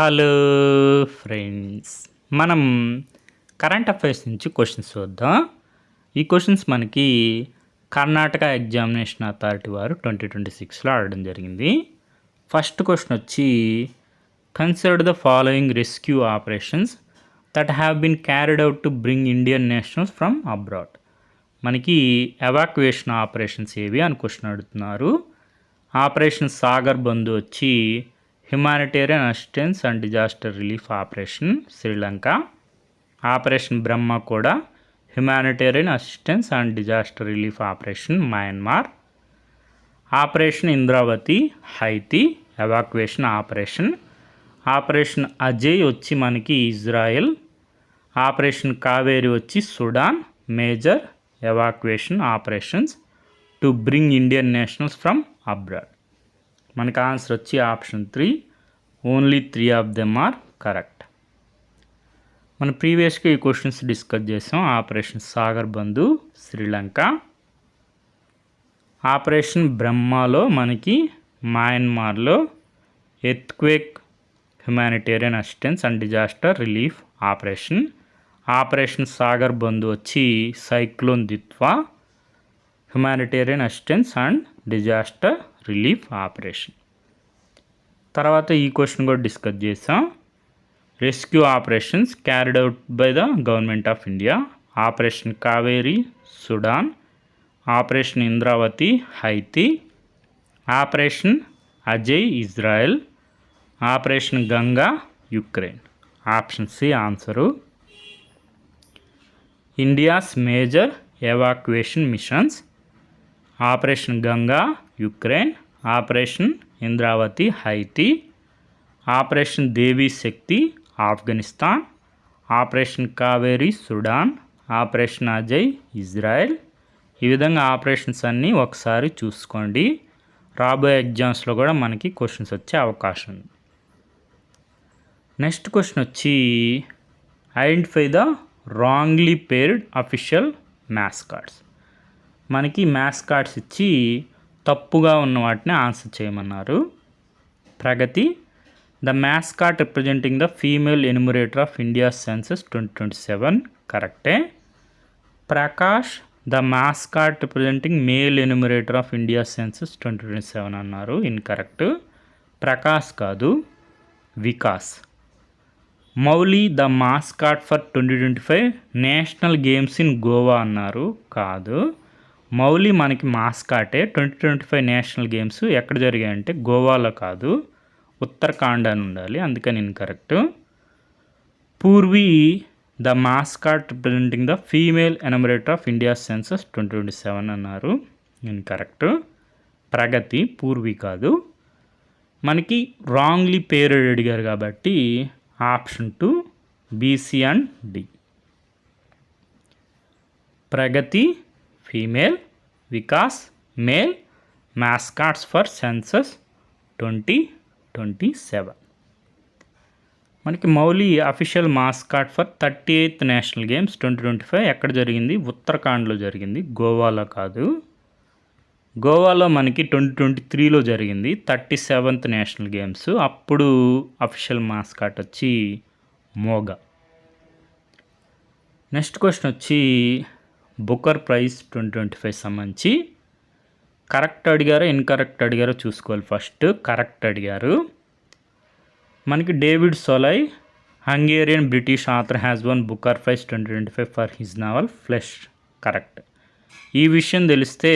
Hello friends, మనం current affairs నుంచి questions చూద్దాం. ఈ క్వశ్చన్స్ మనకి కర్ణాటక ఎగ్జామినేషన్ అథారిటీ వారు 2026లో అడగడం జరిగింది. ఫస్ట్ క్వశ్చన్ వచ్చి, consider the following rescue operations that have been carried out to bring Indian nationals from abroad. మనకి ఎవాక్యుయేషన్ ఆపరేషన్స్ ఏవి అని క్వశ్చన్ అడుగుతున్నారు. ఆపరేషన్ సాగర్ బంధు వచ్చి humanitarian assistance and disaster relief operation Sri Lanka. Operation Brahma కూడా humanitarian assistance and disaster relief operation Myanmar. Operation Indravati Haiti evacuation operation. Operation Ajay వచ్చి మనకి Israel. Operation Kaveri వచ్చి Sudan. Major evacuation operations to bring Indian nationals from abroad. మనకి answer వచ్చి option 3. Only 3 of them are correct. మనం ప్రీవియస్గా ఈ questions discuss చేసాం. Operation Sagar Bandhu Sri Lanka. Operation బ్రహ్మలో మనకి మయన్మార్లో earthquake humanitarian assistance and disaster relief operation. Operation Sagar Bandhu వచ్చి cyclone Ditwah humanitarian assistance and disaster relief operation. తర్వాత ఈ క్వశ్చన్ కూడా డిస్కస్ చేసాం. Rescue operations carried out by the government of India. Operation Kaveri Sudan. Operation Indravati Haiti. Operation Ajay Israel. Operation Ganga Ukraine. Option C answer. India's major evacuation missions. Operation Ganga Ukraine. Operation Indravati Haiti. Operation Devi Shakti Afghanistan. Operation Kaveri Sudan. Operation Ajay Israel. ఈ విధంగా operations అన్నీ ఒకసారి చూసుకోండి. రాబోయే ఎగ్జామ్స్లో కూడా మనకి questions వచ్చే అవకాశం ఉంది. నెక్స్ట్ క్వశ్చన్ వచ్చి, identify the wrongly paired official mascots. మనకి మ్యాస్కాట్స్ ఇచ్చి తప్పుగా ఉన్న వాటిని ఆన్సర్ చేయమన్నారు. Pragati, the mascot representing the female enumerator of India census 2027 కరెక్టే. Prakash, the mascot representing male enumerator of India census 2027 అన్నారు. ఇన్కరెక్ట్. ప్రకాష్ కాదు, Vikas. Mouli, the mascot for 2025 national games in Goa అన్నారు. కాదు, మౌలి మనకి మాస్కాటే. 2025 నేషనల్ గేమ్స్ ఎక్కడ జరిగాయంటే గోవాలో కాదు, ఉత్తరాఖండ్ అని ఉండాలి, అందుకని incorrect. Purvi, the mascot representing the female enumerator of India census 2027 అన్నారు. ఇన్కరెక్ట్. ప్రగతి, పూర్వీ కాదు. మనకి రాంగ్లీ పేరు అడిగారు కాబట్టి option 2 BC and D. Pragati female, Vikas male, mascots for census 2027. మనకి Mouli official mascot for 38th national games 2025 ఎక్కడ జరిగింది? ఉత్తరాఖండ్లో జరిగింది, గోవాలో కాదు. గోవాలో మనకి 2023లో జరిగింది 37th నేషనల్ గేమ్స్. అప్పుడు అఫీషియల్ మాస్కాట్ వచ్చి మోగా. నెక్స్ట్ క్వశ్చన్ వచ్చి, బుకర్ ప్రైజ్ 2025 సంబంధించి కరెక్ట్ అడిగారో ఇన్కరెక్ట్ అడిగారో చూసుకోవాలి. ఫస్ట్ కరెక్ట్ అడిగారు. మనకి David Szalay, Hungarian British author has won Booker praise 2025 for his novel Flesh. Correct. ఈ విషయం తెలిస్తే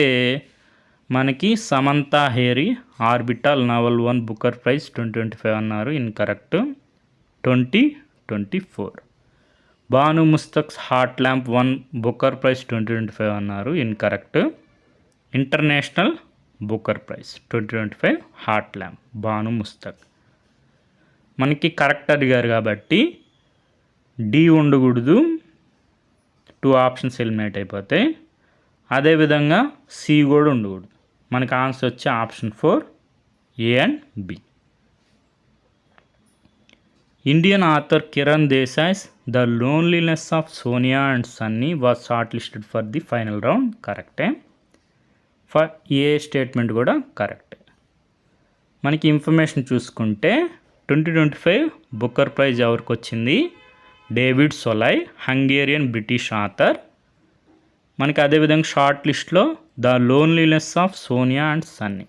మనకి Samantha Harvey, Orbital novel 1 Booker praise 2025 అన్నారు. Incorrect. 2024. Banu Mushtaq's Heart Lamp 1 Booker praise 2025 అన్నారు. Incorrect. International Booker praise 2025 Heart Lamp Banu Mushtaq. మనకి correct అడిగారు కాబట్టి D ఉండకూడదు, 2 ఆప్షన్స్ ఎలిమినేట్ అయిపోతాయి. అదేవిధంగా సి కూడా ఉండకూడదు. మనకి ఆన్సర్ వచ్చి option 4 A and B. Indian author Kiran Desai's The Loneliness of Sonia and Sunny was shortlisted for the final round. కరెక్టే. ఏ స్టేట్మెంట్ కూడా కరెక్టే. మనకి ఇన్ఫర్మేషన్ చూసుకుంటే 2025 బుకర్ ప్రైజ్ ఎవరికి వచ్చింది? David Szalay, Hungarian British author. మనకి అదేవిధంగా షార్ట్ లిస్ట్లో The Loneliness of Sonia and Sunny,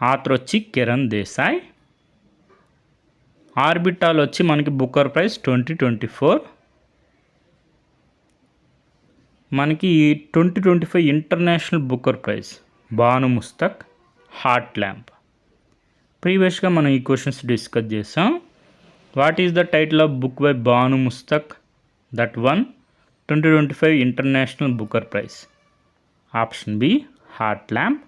author వచ్చి కిరణ్ దేశాయ్. ఆర్బిటాల్ వచ్చి మనకి బుకర్ ప్రైజ్ 2024. మనకి 2025 international Booker prize Banu Mushtaq, heart lamp. ప్రీవియస్గా మనం ఈ క్వశ్చన్స్ డిస్కస్ చేసాం. What is the title of book by Banu Mushtaq that won 2025 international Booker prize? Option B heart lamp.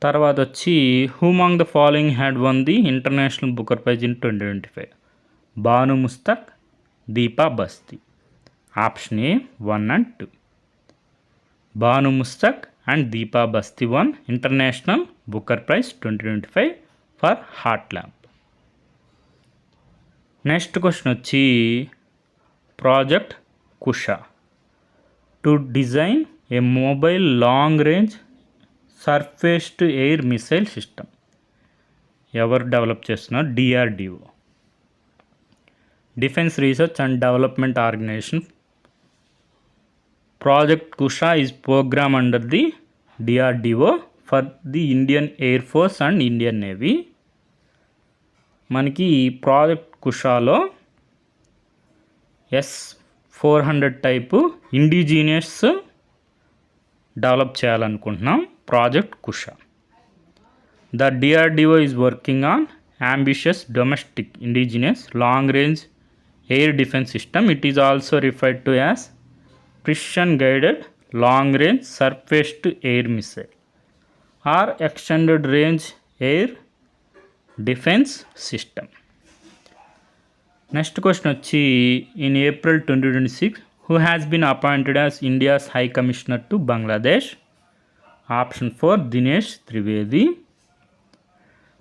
తర్వాత వచ్చి who among the following had won the international Booker prize in 2025? Banu Mushtaq, Deepa Basti. Option A 1 and 2. Banu Mushtaq and Deepa Basti won international Booker praise 2025 for heart lamp. Next question వచ్చి project Kusha to design a mobile long range surface to air missile system. ఎవరు develop చేస్తున్నారు? DRDO, defence research and development organisation. Project Kusha is program under the DRDO for the Indian Air Force and Indian Navy. మనకి project కుషాలో S-400 type indigenous develop చేయాలనుకుంటున్నాం. Project Kusha. The DRDO is working on ambitious domestic indigenous long range air defence system. It is also referred to as precision guided long range surface to air missile or extended range air defense system. Next question వచ్చి in April 2026 who has been appointed as India's High Commissioner to Bangladesh? Option 4 Dinesh Trivedi.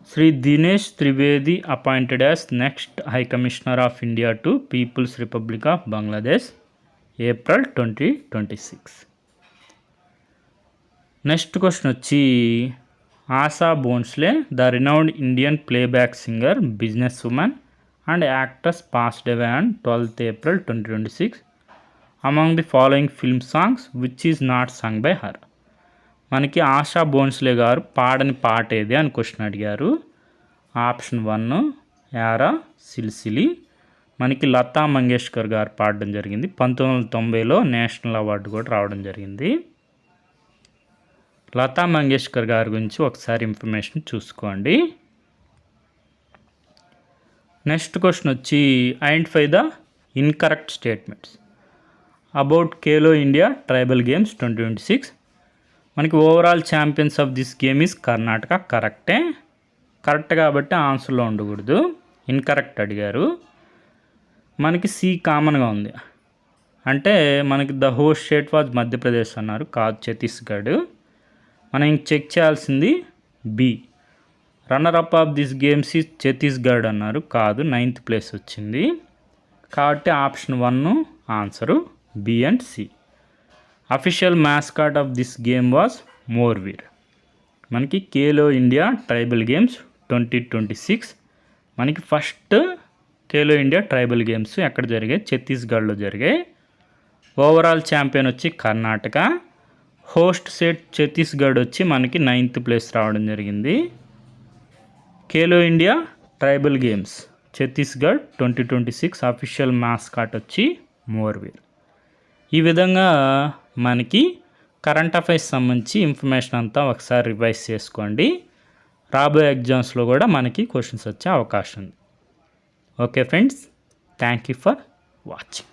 Sri Dinesh Trivedi appointed as next High Commissioner of India to People's Republic of Bangladesh, April 2026. Next question వచ్చి Asha Bhosle the renowned Indian playback singer, business woman and actress passed away on 12th April 2026. Among the following film songs which is not sung by her? మనకి ఆశా భోన్స్లే గారు పాడని పాట ఏది అని question అడిగారు. Option 1 యారా సిల్సిలి. మనకి లతా మంగేష్కర్ గారు పాడడం జరిగింది. 1990లో నేషనల్ అవార్డు కూడా రావడం జరిగింది. లతా మంగేష్కర్ గారి గురించి ఒకసారి ఇన్ఫర్మేషన్ చూసుకోండి. నెక్స్ట్ క్వశ్చన్ వచ్చి identify the incorrect statements about Khelo India tribal games 2026. మనకి overall champions of this game is Karnataka. కరెక్టే. కరెక్ట్ కాబట్టి ఆన్సర్లో ఉండకూడదు. ఇన్కరెక్ట్ అడిగారు. మనకి సి కామన్గా ఉంది. అంటే మనకి the host state was Madhya Pradesh అన్నారు, కాదు ఛత్తీస్గఢ్. మనం ఇంక చెక్ చేయాల్సింది B. Runner up of this games is Chhattisgarh అన్నారు, కాదు 9th place వచ్చింది. కాబట్టి option 1 answer B and C. Official mascot of this game was Morveer. మనకి ఖేలో ఇండియా ట్రైబల్ గేమ్స్ 2026. మనకి first Khelo India tribal games ఎక్కడ జరిగాయి? ఛత్తీస్గఢ్లో జరిగాయి. ఓవరాల్ ఛాంపియన్ వచ్చి కర్ణాటక. హోస్ట్ స్టేట్ ఛత్తీస్గఢ్ వచ్చి మనకి 9th place రావడం జరిగింది. Khelo India tribal games Chhattisgarh 2026 official mascot వచ్చి మోర్వీర్. ఈ విధంగా మనకి కరెంట్ అఫైర్స్ సంబంధించి ఇన్ఫర్మేషన్ అంతా ఒకసారి రివైజ్ చేసుకోండి. రాబోయే ఎగ్జామ్స్లో కూడా మనకి క్వశ్చన్స్ వచ్చే అవకాశం ఉంది. Okay friends, thank you for watching.